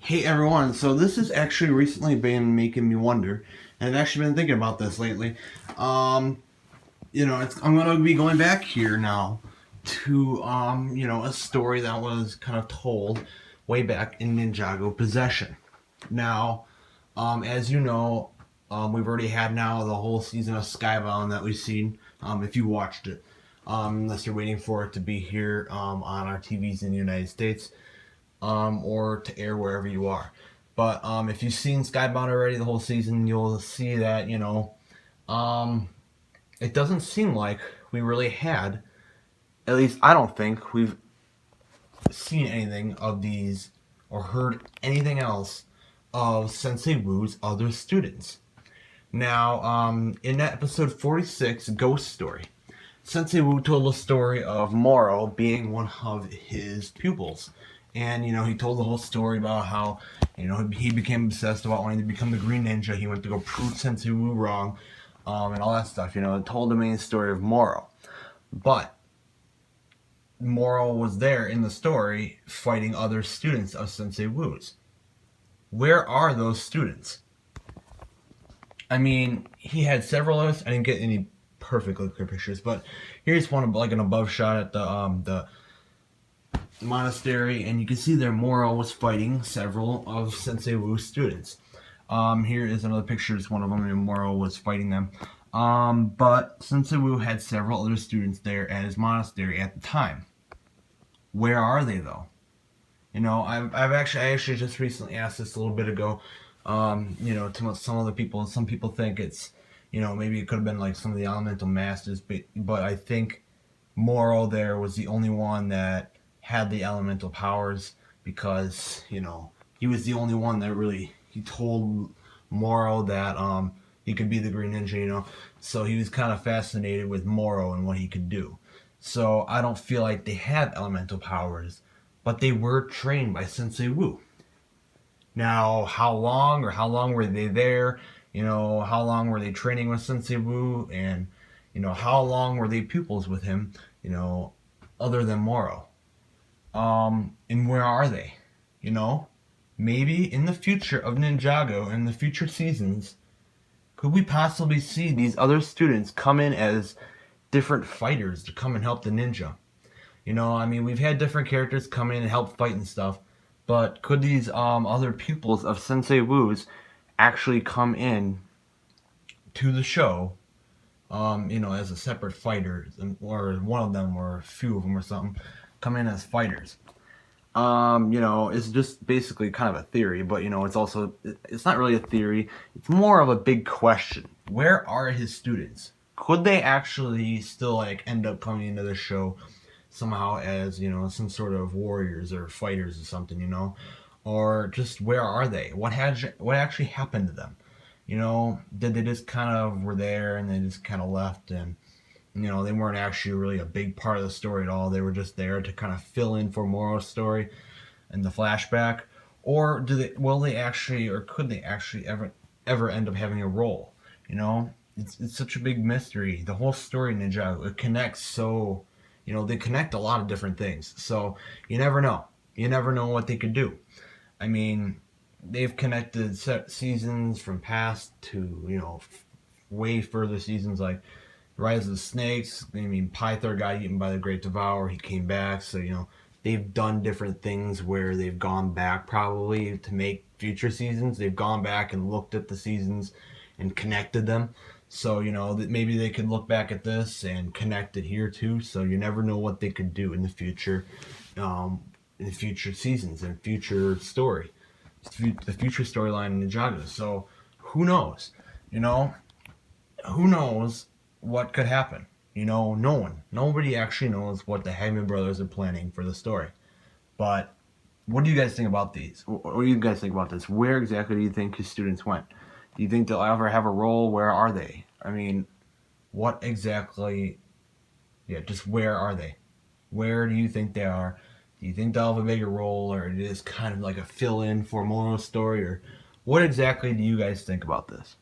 Hey everyone, so this has actually recently been making me wonder, and I've actually been thinking about this lately. Um, I'm gonna be going back here now to a story that was kind of told way back in Ninjago Possession. Now, as you know, we've already had now the whole season of Skybound that we've seen. If you watched it, unless you're waiting for it to be here on our TVs in the United States or to air wherever you are. But if you've seen Skybound already the whole season, you'll see that um, it doesn't seem like we really had. At least I don't think we've seen anything of these or heard anything else of Sensei Wu's other students. Now, in that episode 46, Ghost Story, Sensei Wu told a story of Morro being one of his pupils. And, he told the whole story about how, he became obsessed about wanting to become the Green Ninja. He went to go prove Sensei Wu wrong, and all that stuff. It told the main story of Morro. But Morro was there in the story fighting other students of Sensei Wu's. Where are those students? I mean, he had several of us. I didn't get any perfectly clear pictures, but here's one like an above shot at the monastery, and you can see there Morro was fighting several of Sensei Wu's students. Here is another picture. It's one of them, and Morro was fighting them. But Sensei Wu had several other students there at his monastery at the time. Where are they though? I actually just recently asked this a little bit ago. To some other people. Some people think it's, maybe it could have been like some of the elemental masters, but I think Morro there was the only one that had the elemental powers because, he was the only one that really, he told Morro that, he could be the Green Ninja, so he was kind of fascinated with Morro and what he could do. So I don't feel like they had elemental powers, but they were trained by Sensei Wu. Now, how long were they there? How long were they training with Sensei Wu? And, how long were they pupils with him, other than Morro? And where are they? Maybe in the future of Ninjago, in the future seasons, could we possibly see these other students come in as different fighters to come and help the ninja? We've had different characters come in and help fight and stuff, but could these other pupils of Sensei Wu's actually come in to the show, as a separate fighter, or one of them, or a few of them, or something, come in as fighters? It's just basically kind of a theory, but it's not really a theory. It's more of a big question. Where are his students? Could they actually still end up coming into the show somehow as some sort of warriors or fighters or something, or just where are they? What actually happened to them? Did they just kind of were there and they just kind of left, and they weren't actually really a big part of the story at all. They were just there to kind of fill in for Morro's story and the flashback. Or will they actually, or could they actually ever end up having a role? It's such a big mystery. The whole story, Ninjago, it connects so, they connect a lot of different things. So you never know. You never know what they could do. I mean, they've connected seasons from past to, way further seasons, like Rise of the Snakes. Pythor got eaten by the Great Devourer. He came back. So, they've done different things where they've gone back probably to make future seasons. They've gone back and looked at the seasons and connected them. So, that maybe they could look back at this and connect it here too. So you never know what they could do in the future, in future seasons and future story, the future storyline in Ninjago. So who knows? Who knows what could happen? Nobody actually knows what the Hagman brothers are planning for the story. But what do you guys think about these? What do you guys think about this? Where exactly do you think his students went? Do you think they'll ever have a role? Where are they? What exactly? Yeah, just where are they? Where do you think they are? Do you think they'll have a bigger role, or it is kind of like a fill-in for Morro's story, or what exactly do you guys think about this?